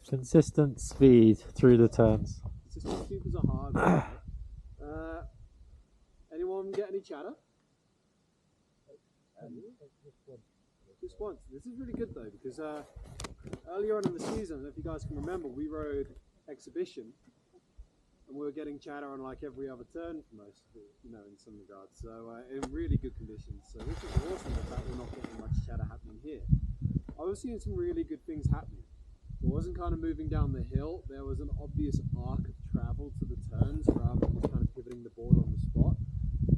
Consistent speed through the turns. Consistent speed was a hard one. Anyone get any chatter? Just once. This is really good though, because earlier on in the season, I don't know if you guys can remember, we rode exhibition and we were getting chatter on like every other turn for most of it, in some regards. So in really good conditions. So this is awesome, the fact we're not getting much chatter happening here. I was seeing some really good things happening. It wasn't kind of moving down the hill. There was an obvious arc of travel to the turns rather than just kind of pivoting the board on the spot.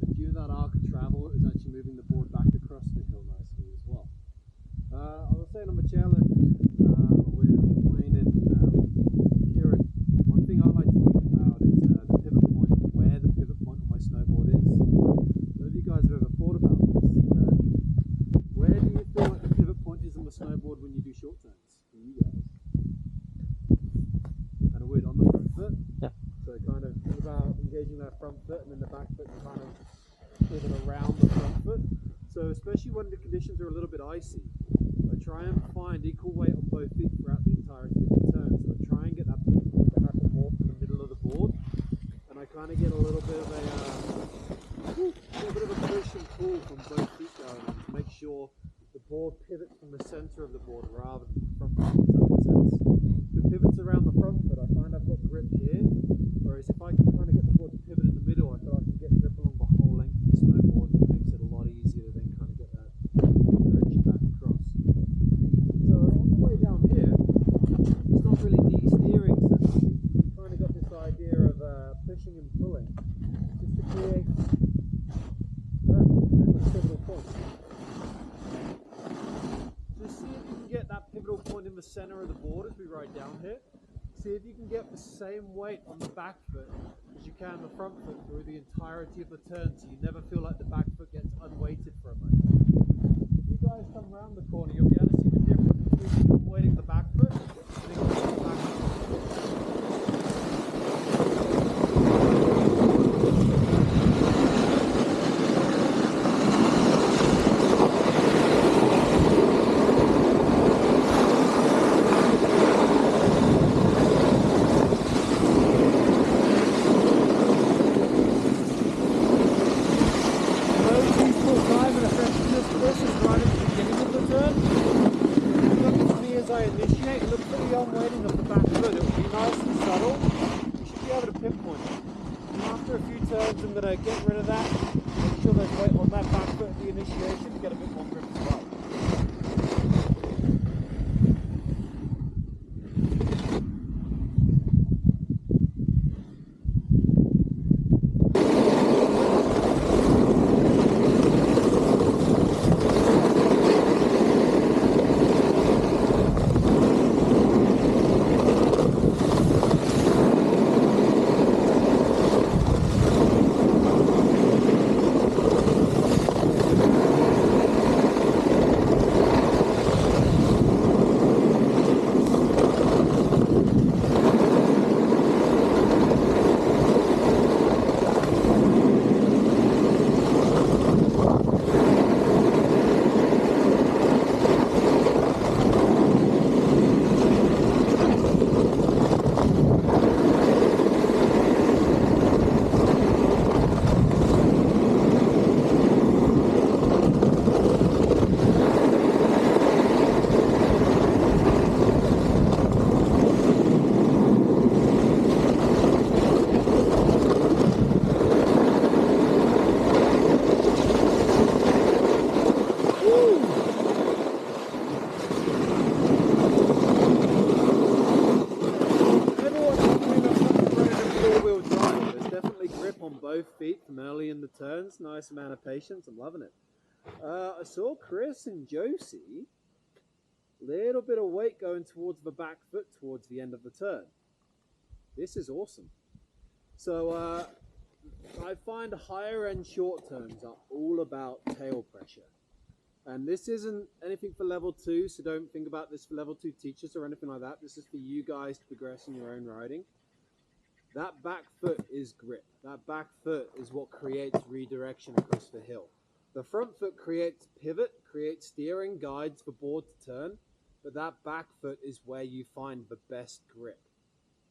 And due to that arc of travel, it was actually moving the board back across the hill nicely as well. I was saying on my chairlift with Wayne and Kieran, one thing I like to think about is the pivot point, where the pivot point on my snowboard is. None of you guys have ever thought about this. Where do you feel like the pivot point is on the snowboard when you do short turns for you guys? Kind of weird, on the front foot? Yeah. So kind of think about engaging that front foot and then the back foot and kind of pivot around the front foot. So especially when the conditions are a little bit icy, I try and find equal weight on both feet throughout the entirety of the turn. So I try and get that pivot point to happen more from the middle of the board, and I kind of get a little bit of a push and pull from both feet going on to make sure the board pivots from the center of the board rather than the front foot. Does that make sense? If it pivots around the front foot, I find I've got grip here, whereas if I can kind of get the board to pivot in the middle, I feel I can get grip along the whole length of the snowboard, and it makes it a lot easier to then kind of get that direction back across. So on the way down here, it's not really knee steering essentially. You kind of got this idea of pushing and pulling just to create that pivotal point. Just see if you can get that pivotal point in the center of the board as we ride down here. See if you can get the same weight on the back foot as you can the front foot through the entirety of the turn, so you never feel like the back foot gets unweighted for a moment. If you guys come around the corner, you'll be able to see the difference between weighting the back foot and then the back foot. Get rid of that, make sure there's weight on that back foot at the initiation to get a bit more grip as well. From early in the turns, nice amount of patience. I'm loving it. I saw Chris and Josie, little bit of weight going towards the back foot towards the end of the turn. This is awesome. So I find higher end short turns are all about tail pressure. And this isn't anything for level 2, so don't think about this for level 2 teachers or anything like that. This is for you guys to progress in your own riding. That back foot is grip. That back foot is what creates redirection across the hill. The front foot creates pivot, creates steering, guides the board to turn. but that back foot is where you find the best grip.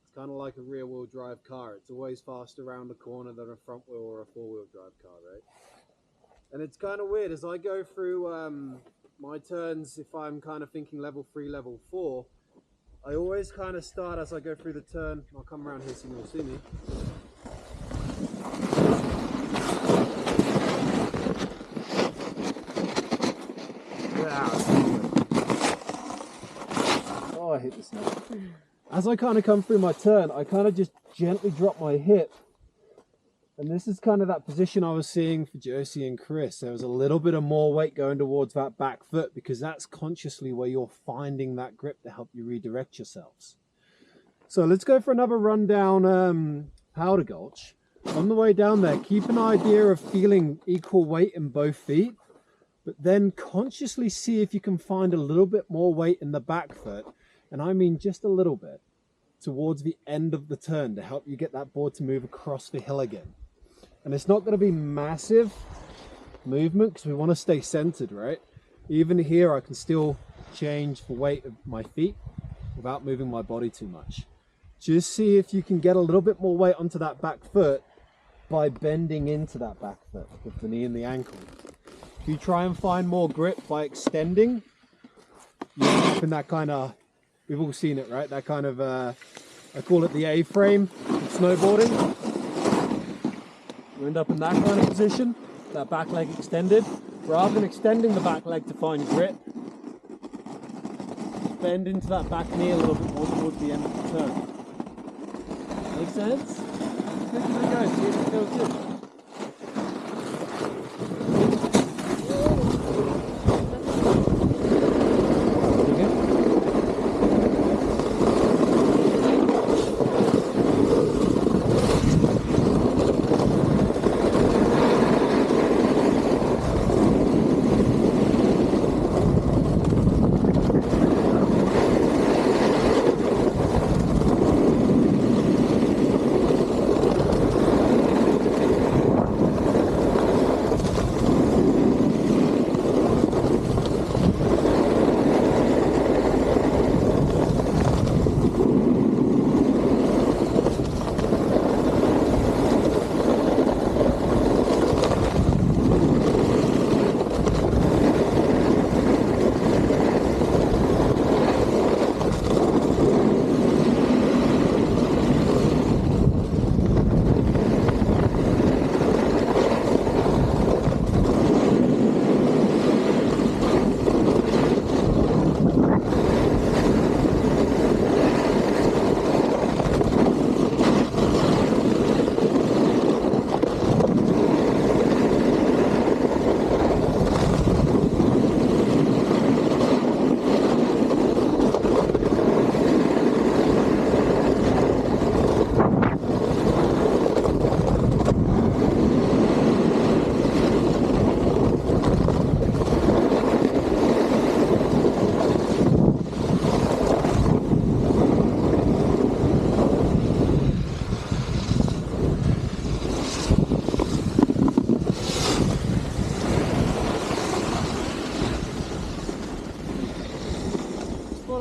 It's kind of like a rear-wheel drive car. It's always faster around the corner than a front wheel or a four-wheel drive car, right? And it's kind of weird, as I go through my turns, if I'm kind of thinking level 3, level 4, I always kind of start as I go through the turn. I'll come around here so you'll see me. Oh, I hate this now. As I kind of come through my turn, I kind of just gently drop my hip. And this is kind of that position I was seeing for Josie and Chris. There was a little bit of more weight going towards that back foot because that's consciously where you're finding that grip to help you redirect yourselves. So let's go for another run down Powder Gulch. On the way down there, keep an idea of feeling equal weight in both feet, but then consciously see if you can find a little bit more weight in the back foot, and I mean just a little bit, towards the end of the turn to help you get that board to move across the hill again. And it's not going to be massive movement because we want to stay centered, right? Even here, I can still change the weight of my feet without moving my body too much. Just see if you can get a little bit more weight onto that back foot by bending into that back foot with the knee and the ankle. If you try and find more grip by extending, you end up in that kind of, we've all seen it, right? That kind of, I call it the A-frame of snowboarding. You end up in that kind of position, that back leg extended. Rather than extending the back leg to find grip, bend into that back knee a little bit more towards the end of the turn. Make sense? Give it a go, see if it feels good.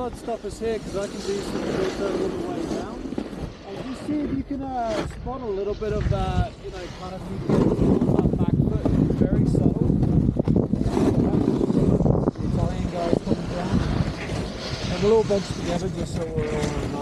I'd stop us here because I can do some real turn all the way down. And just see if you can spot a little bit of that, you know, kind of that back foot. It's very subtle. The Italian guys coming down. And we'll all bench together just so we're all